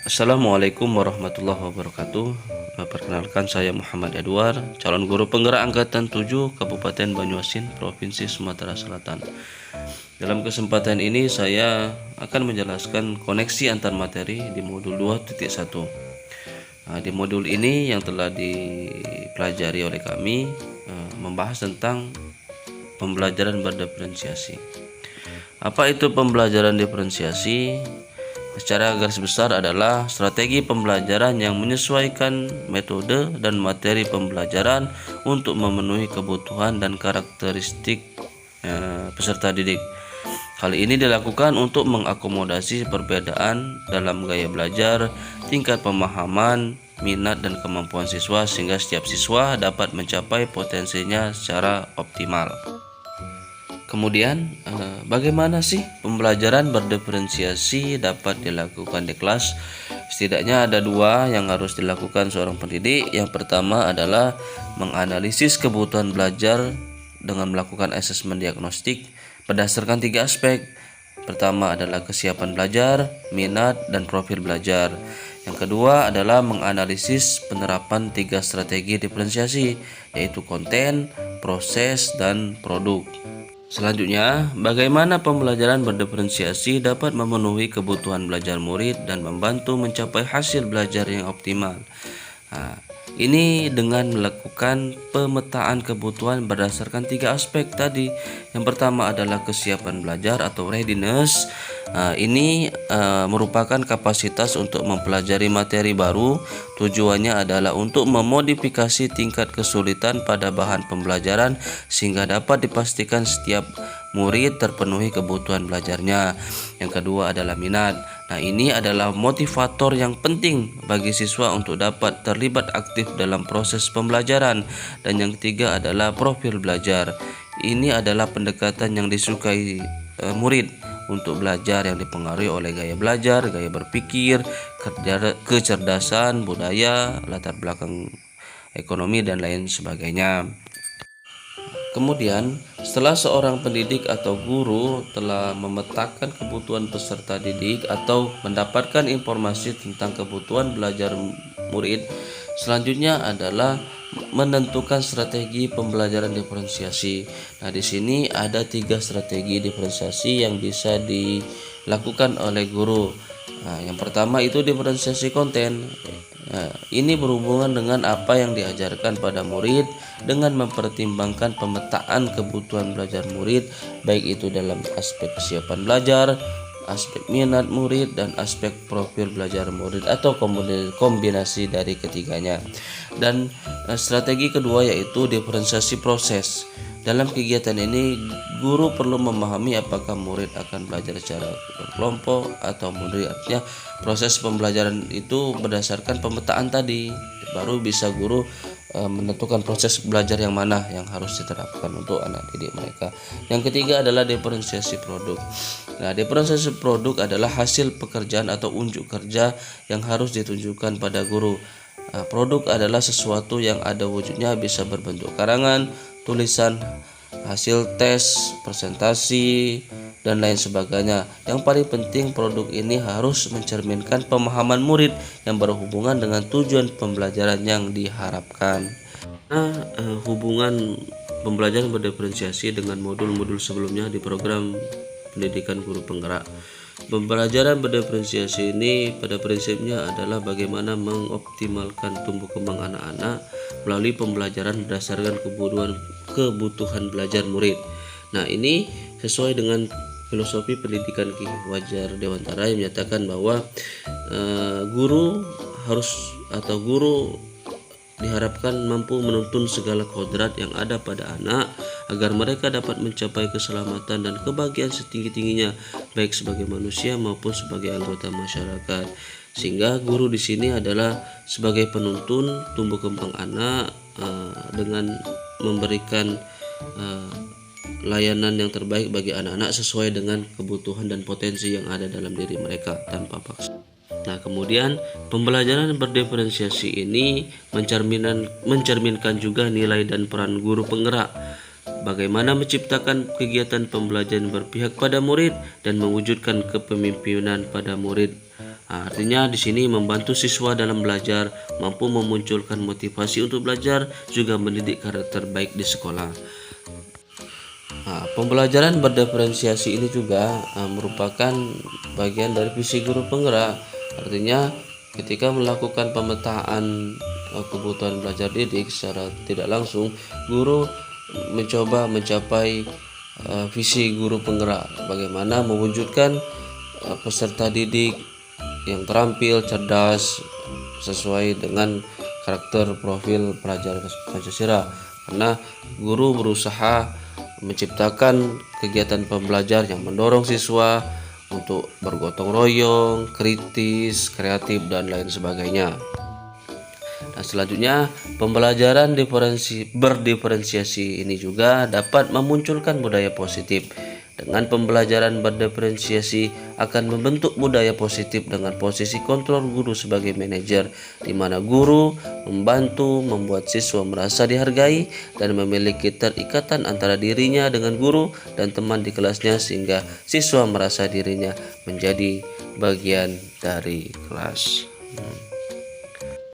Assalamualaikum warahmatullahi wabarakatuh. Perkenalkan, saya Muhammad Edward, calon guru penggerak angkatan 7 Kabupaten Banyuasin, Provinsi Sumatera Selatan. Dalam kesempatan ini saya akan menjelaskan koneksi antar materi di modul 2.1. Di modul ini yang telah dipelajari oleh kami membahas tentang pembelajaran berdiferensiasi. Apa itu pembelajaran diferensiasi? Secara garis besar adalah strategi pembelajaran yang menyesuaikan metode dan materi pembelajaran untuk memenuhi kebutuhan dan karakteristik peserta didik. Hal ini dilakukan untuk mengakomodasi perbedaan dalam gaya belajar, tingkat pemahaman, minat dan kemampuan siswa sehingga setiap siswa dapat mencapai potensinya secara optimal. Kemudian, bagaimana sih pembelajaran berdiferensiasi dapat dilakukan di kelas? Setidaknya ada dua yang harus dilakukan seorang pendidik. Yang pertama adalah menganalisis kebutuhan belajar dengan melakukan asesmen diagnostik berdasarkan 3 aspek. Pertama adalah kesiapan belajar, minat, dan profil belajar. Yang kedua adalah menganalisis penerapan 3 strategi diferensiasi, yaitu konten, proses, dan produk. Selanjutnya, bagaimana pembelajaran berdiferensiasi dapat memenuhi kebutuhan belajar murid dan membantu mencapai hasil belajar yang optimal. Ini dengan melakukan pemetaan kebutuhan berdasarkan 3 aspek tadi. Yang pertama adalah kesiapan belajar atau readiness. Ini merupakan kapasitas untuk mempelajari materi baru. Tujuannya adalah untuk memodifikasi tingkat kesulitan pada bahan pembelajaran sehingga dapat dipastikan setiap murid terpenuhi kebutuhan belajarnya. Yang kedua adalah minat. Ini adalah motivator yang penting bagi siswa untuk dapat terlibat aktif dalam proses pembelajaran. Dan yang ketiga adalah profil belajar. Ini adalah pendekatan yang disukai murid untuk belajar yang dipengaruhi oleh gaya belajar, gaya berpikir, kecerdasan, budaya, latar belakang ekonomi, dan lain sebagainya. Kemudian, setelah seorang pendidik atau guru telah memetakan kebutuhan peserta didik atau mendapatkan informasi tentang kebutuhan belajar murid, selanjutnya adalah menentukan strategi pembelajaran diferensiasi. Di sini ada 3 strategi diferensiasi yang bisa dilakukan oleh guru. Yang pertama itu diferensiasi konten. Ini berhubungan dengan apa yang diajarkan pada murid dengan mempertimbangkan pemetaan kebutuhan belajar murid, baik itu dalam aspek kesiapan belajar, aspek minat murid, dan aspek profil belajar murid atau kombinasi dari ketiganya. Dan strategi kedua yaitu diferensiasi proses. Dalam kegiatan ini, guru perlu memahami apakah murid akan belajar secara berkelompok atau mandiri. Artinya proses pembelajaran itu berdasarkan pemetaan tadi, baru bisa guru menentukan proses belajar yang mana yang harus diterapkan untuk anak didik mereka. Yang ketiga adalah diferensiasi produk. Diferensiasi produk adalah hasil pekerjaan atau unjuk kerja yang harus ditunjukkan pada guru. Produk adalah sesuatu yang ada wujudnya, bisa berbentuk karangan, tulisan, hasil tes, presentasi, dan lain sebagainya. Yang paling penting, produk ini harus mencerminkan pemahaman murid yang berhubungan dengan tujuan pembelajaran yang diharapkan. Hubungan pembelajaran berdiferensiasi dengan modul-modul sebelumnya di program pendidikan guru penggerak. Pembelajaran berdiferensiasi ini pada prinsipnya adalah bagaimana mengoptimalkan tumbuh kembang anak-anak melalui pembelajaran berdasarkan kebutuhan belajar murid. Ini sesuai dengan filosofi pendidikan Ki Wajar Dewantara yang menyatakan bahwa guru diharapkan mampu menuntun segala kodrat yang ada pada anak agar mereka dapat mencapai keselamatan dan kebahagiaan setinggi-tingginya, baik sebagai manusia maupun sebagai anggota masyarakat. Sehingga guru di sini adalah sebagai penuntun tumbuh kembang anak dengan memberikan layanan yang terbaik bagi anak-anak sesuai dengan kebutuhan dan potensi yang ada dalam diri mereka tanpa paksa. Kemudian pembelajaran berdiferensiasi ini mencerminkan juga nilai dan peran guru penggerak. Bagaimana menciptakan kegiatan pembelajaran berpihak pada murid dan mewujudkan kepemimpinan pada murid. Artinya di sini membantu siswa dalam belajar, mampu memunculkan motivasi untuk belajar, juga mendidik karakter baik di sekolah. Pembelajaran berdiferensiasi ini juga merupakan bagian dari visi guru penggerak. Artinya ketika melakukan pemetaan kebutuhan belajar didik secara tidak langsung, guru mencoba mencapai visi guru penggerak, bagaimana mewujudkan peserta didik yang terampil, cerdas, sesuai dengan karakter profil pelajar Pancasila. Karena guru berusaha menciptakan kegiatan pembelajar yang mendorong siswa untuk bergotong royong, kritis, kreatif, dan lain sebagainya. Nah, selanjutnya pembelajaran berdiferensiasi ini juga dapat memunculkan budaya positif. Dengan pembelajaran berdiferensiasi akan membentuk budaya positif dengan posisi kontrol guru sebagai manajer, di mana guru membantu membuat siswa merasa dihargai dan memiliki terikatan antara dirinya dengan guru dan teman di kelasnya, sehingga siswa merasa dirinya menjadi bagian dari kelas.